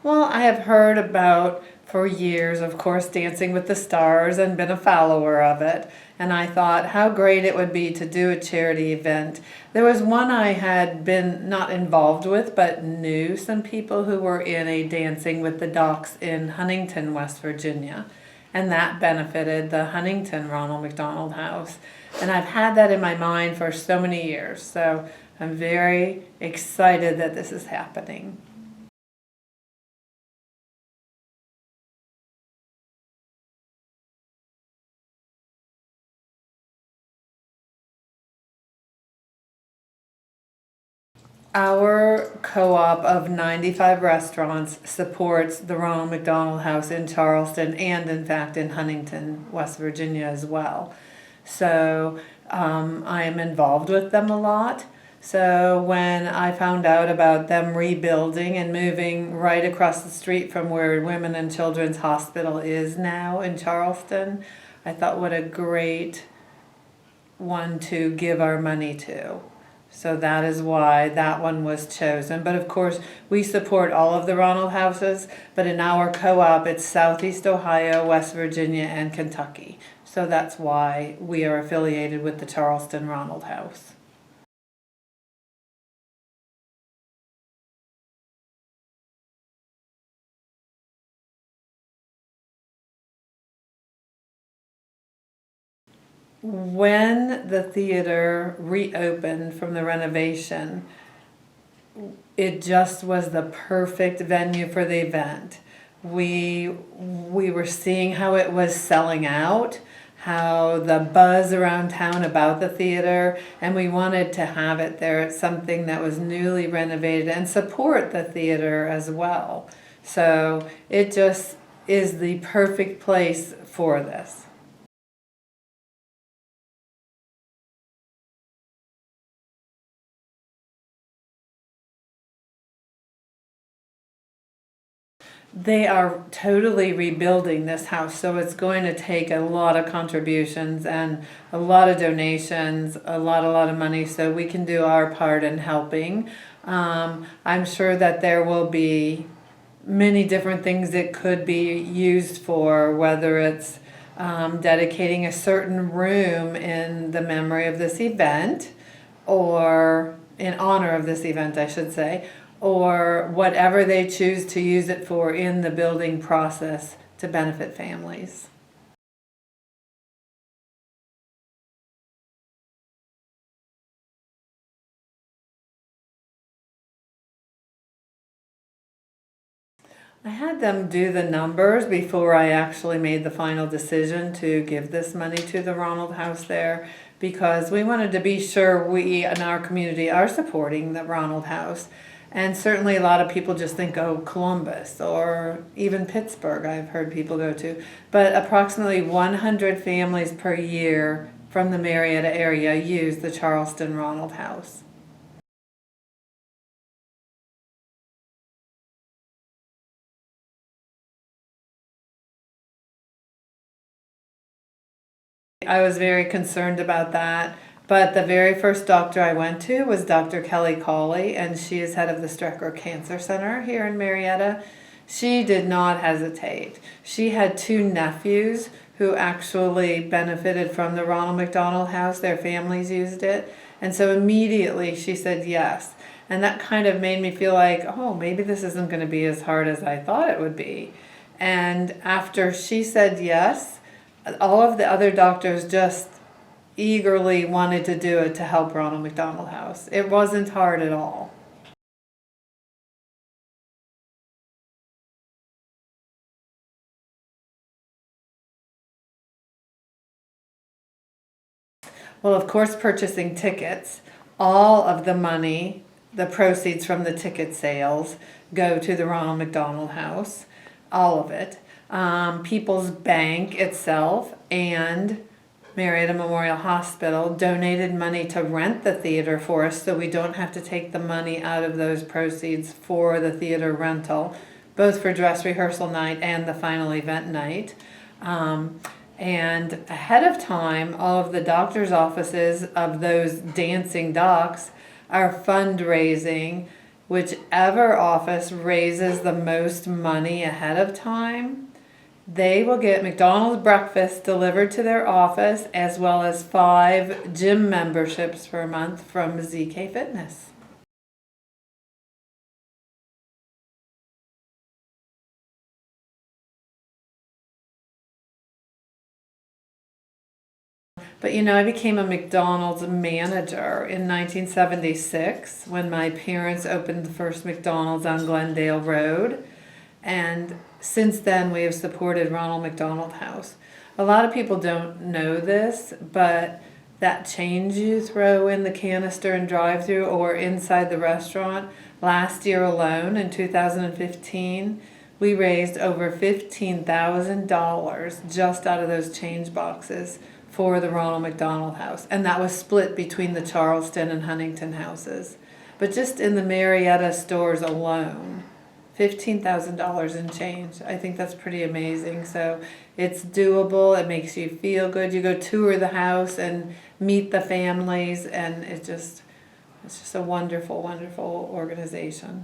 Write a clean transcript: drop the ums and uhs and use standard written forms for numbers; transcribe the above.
Well, I have heard about for years, of course, Dancing with the Stars and been a follower of it. And I thought how great it would be to do a charity event. There was one I had been not involved with, but knew some people who were in a Dancing with the Ducks in Huntington, West Virginia. And that benefited the Huntington Ronald McDonald House. And I've had that in my mind for so many years. So I'm very excited that this is happening. Our co-op of 95 restaurants supports the Ronald McDonald House in Charleston and, in fact, in Huntington, West Virginia as well. So I am involved with them a lot. So when I found out about them rebuilding and moving right across the street from where Women and Children's Hospital is now in Charleston, I thought what a great one to give our money to. So that is why that one was chosen. But of course, we support all of the Ronald houses, but in our co-op, it's Southeast Ohio, West Virginia, and Kentucky. So that's why we are affiliated with the Charleston Ronald House. When the theater reopened from the renovation, it just was the perfect venue for the event. We were seeing how it was selling out, how the buzz around town about the theater, and we wanted to have it there. It's something that was newly renovated and support the theater as well. So it just is the perfect place for this. They are totally rebuilding this house, so it's going to take a lot of contributions and a lot of donations, a lot of money, so we can do our part in helping. I'm sure that there will be many different things it could be used for, whether it's dedicating a certain room in the memory of this event, or in honor of this event, I should say, or whatever they choose to use it for in the building process to benefit families. I had them do the numbers before I actually made the final decision to give this money to the Ronald House there, because we wanted to be sure we in our community are supporting the Ronald House. And certainly a lot of people just think, oh, Columbus or even Pittsburgh, I've heard people go to. But approximately 100 families per year from the Marietta area use the Charleston Ronald House. I was very concerned about that. But the very first doctor I went to was Dr. Kelly Cawley, and she is head of the Strecker Cancer Center here in Marietta. She did not hesitate. She had two nephews who actually benefited from the Ronald McDonald House. Their families used it. And so immediately she said yes. And that kind of made me feel like, oh, maybe this isn't going to be as hard as I thought it would be. And after she said yes, all of the other doctors just eagerly wanted to do it to help Ronald McDonald House. It wasn't hard at all. Well, of course, purchasing tickets, all of the money, the proceeds from the ticket sales, go to the Ronald McDonald House, all of it. People's Bank itself and Marietta Memorial Hospital donated money to rent the theater for us, so we don't have to take the money out of those proceeds for the theater rental, both for dress rehearsal night and the final event night. And ahead of time, all of the doctor's offices of those dancing docs are fundraising whichever office raises the most money ahead of time, they will get McDonald's breakfast delivered to their office, as well as 5 gym memberships per month from ZK Fitness. But I became a McDonald's manager in 1976 when my parents opened the first McDonald's on Glendale Road. And since then, we have supported Ronald McDonald House. A lot of people don't know this, but that change you throw in the canister and drive-through or inside the restaurant, last year alone in 2015, we raised over $15,000 just out of those change boxes for the Ronald McDonald House. And that was split between the Charleston and Huntington houses. But just in the Marietta stores alone, $15,000 in change. I think that's pretty amazing. So it's doable. It makes you feel good. You go tour the house and meet the families, and it's just a wonderful, wonderful organization.